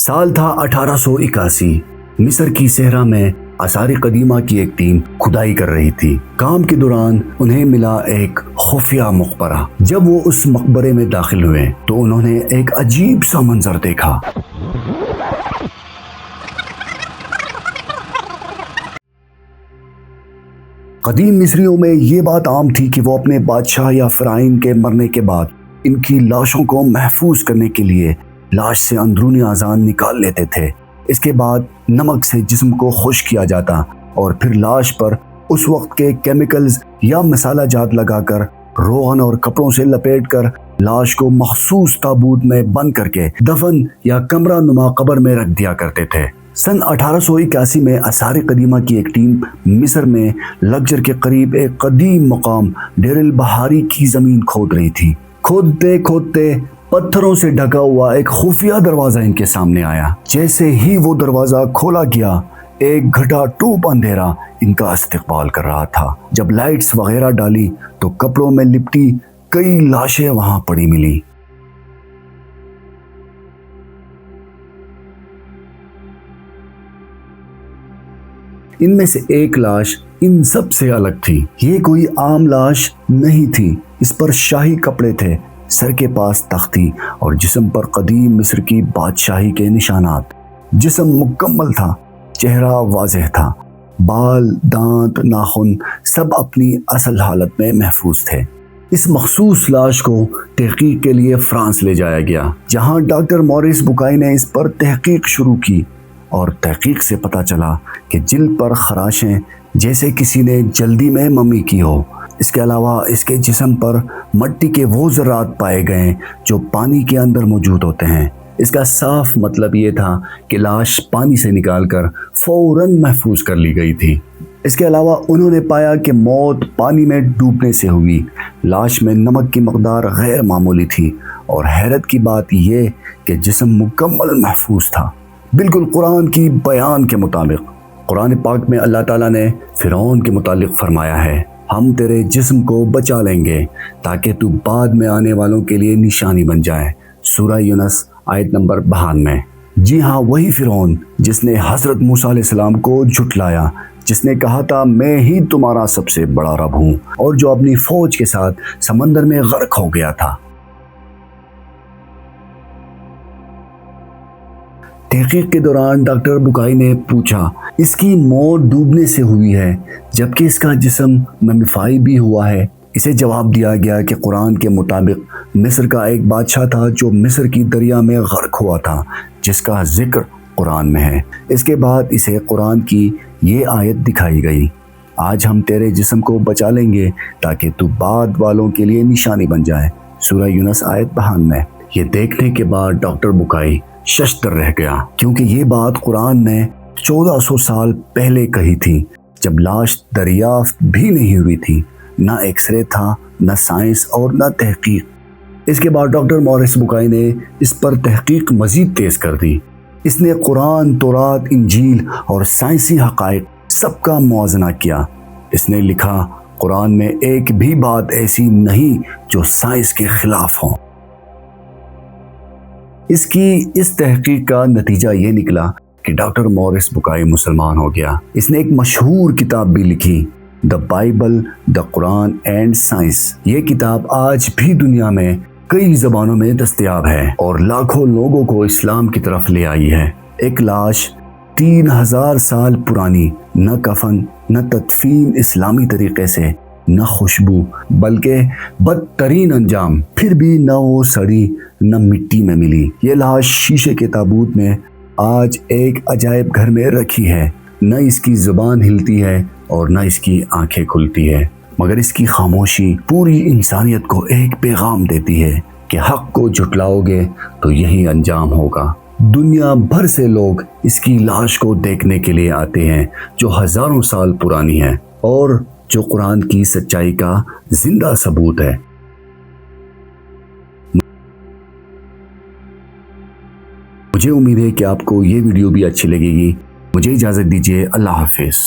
سال تھا 1881۔ مصر کی صحرا میں آثار قدیمہ کی ایک ٹیم کھدائی کر رہی تھی۔ کام کے دوران انہیں ملا ایک خفیہ مقبرہ۔ جب وہ اس مقبرے میں داخل ہوئے تو انہوں نے ایک عجیب سا منظر دیکھا۔ قدیم مصریوں میں یہ بات عام تھی کہ وہ اپنے بادشاہ یا فرعون کے مرنے کے بعد ان کی لاشوں کو محفوظ کرنے کے لیے لاش سے اندرونی اعضاء نکال لیتے تھے۔ اس کے بعد نمک سے جسم کو خشک کیا جاتا اور پھر لاش پر اس وقت کے کیمیکلز یا مسالہ جات لگا کر روغن اور کپڑوں سے لپیٹ کر لاش کو مخصوص تابوت میں بند کر کے دفن یا کمرہ نما قبر میں رکھ دیا کرتے تھے۔ سن 1881 میں آثار قدیمہ کی ایک ٹیم مصر میں لگجر کے قریب ایک قدیم مقام دیر البحاری کی زمین کھود رہی تھی۔ کھودتے کھودتے پتھروں سے ڈھکا ہوا ایک خفیہ دروازہ ان کے سامنے آیا۔ جیسے ہی وہ دروازہ کھولا گیا، ایک گھٹا ٹوپ اندھیرا ان کا استقبال کر رہا تھا۔ جب لائٹس وغیرہ ڈالی تو کپڑوں میں لپٹی کئی لاشیں وہاں پڑی ملی۔ ان میں سے ایک لاش ان سب سے الگ تھی۔ یہ کوئی عام لاش نہیں تھی، اس پر شاہی کپڑے تھے، سر کے پاس تختی اور جسم پر قدیم مصر کی بادشاہی کے نشانات۔ جسم مکمل تھا، چہرہ واضح تھا، بال، دانت، ناخن سب اپنی اصل حالت میں محفوظ تھے۔ اس مخصوص لاش کو تحقیق کے لیے فرانس لے جایا گیا، جہاں ڈاکٹر موریس بوکائی نے اس پر تحقیق شروع کی اور تحقیق سے پتہ چلا کہ جلد پر خراشیں جیسے کسی نے جلدی میں ممی کی ہو۔ اس کے علاوہ اس کے جسم پر مٹی کے وہ ذرات پائے گئے جو پانی کے اندر موجود ہوتے ہیں۔ اس کا صاف مطلب یہ تھا کہ لاش پانی سے نکال کر فوراً محفوظ کر لی گئی تھی۔ اس کے علاوہ انہوں نے پایا کہ موت پانی میں ڈوبنے سے ہوئی۔ لاش میں نمک کی مقدار غیر معمولی تھی اور حیرت کی بات یہ کہ جسم مکمل محفوظ تھا، بالکل قرآن کی بیان کے مطابق۔ قرآن پاک میں اللہ تعالیٰ نے فرعون کے متعلق فرمایا ہے، ہم تیرے جسم کو بچا لیں گے تاکہ تو بعد میں آنے والوں کے لیے نشانی بن جائے۔ سورہ یونس آیت نمبر 92۔ جی ہاں، وہی فرعون جس نے حضرت موسیٰ علیہ السلام کو جھٹلایا، جس نے کہا تھا میں ہی تمہارا سب سے بڑا رب ہوں، اور جو اپنی فوج کے ساتھ سمندر میں غرق ہو گیا تھا۔ تحقیق کے دوران ڈاکٹر بوکائی نے پوچھا، اس کی موت ڈوبنے سے ہوئی ہے جبکہ اس کا جسم ممیفائی بھی ہوا ہے۔ اسے جواب دیا گیا کہ قرآن کے مطابق مصر کا ایک بادشاہ تھا جو مصر کی دریا میں غرق ہوا تھا، جس کا ذکر قرآن میں ہے۔ اس کے بعد اسے قرآن کی یہ آیت دکھائی گئی، آج ہم تیرے جسم کو بچا لیں گے تاکہ تو بعد والوں کے لیے نشانی بن جائے۔ سورہ یونس آیت 92۔ یہ دیکھنے کے بعد ڈاکٹر بوکائی ششدر رہ گیا، کیونکہ یہ بات قرآن نے 1400 سال پہلے کہی تھی، جب لاش دریافت بھی نہیں ہوئی تھی، نہ ایکس رے تھا، نہ سائنس اور نہ تحقیق۔ اس کے بعد ڈاکٹر موریس بوکائی نے اس پر تحقیق مزید تیز کر دی۔ اس نے قرآن، تورات، انجیل اور سائنسی حقائق سب کا موازنہ کیا۔ اس نے لکھا، قرآن میں ایک بھی بات ایسی نہیں جو سائنس کے خلاف ہو۔ اس کی اس تحقیق کا نتیجہ یہ نکلا کہ ڈاکٹر موریس بوکائی مسلمان ہو گیا۔ اس نے ایک مشہور کتاب بھی لکھی، the Bible, the Quran and science. یہ کتاب آج بھی دنیا میں کئی زبانوں میں دستیاب ہے اور لاکھوں لوگوں کو اسلام کی طرف لے آئی ہے۔ ایک لاش 3000 سال پرانی، نہ کفن، نہ تدفین اسلامی طریقے سے، نہ خوشبو، بلکہ بدترین انجام، پھر بھی نہ وہ سڑی نہ مٹی میں ملی۔ یہ لاش شیشے کے تابوت میں آج ایک عجائب گھر میں رکھی ہے۔ نہ اس کی زبان ہلتی ہے اور نہ اس کی آنکھیں کھلتی ہے، مگر اس کی خاموشی پوری انسانیت کو ایک پیغام دیتی ہے کہ حق کو جھٹلاؤ گے تو یہی انجام ہوگا۔ دنیا بھر سے لوگ اس کی لاش کو دیکھنے کے لیے آتے ہیں جو ہزاروں سال پرانی ہے اور جو قرآن کی سچائی کا زندہ ثبوت ہے۔ مجھے امید ہے کہ آپ کو یہ ویڈیو بھی اچھی لگے گی۔ مجھے اجازت دیجیے، اللہ حافظ۔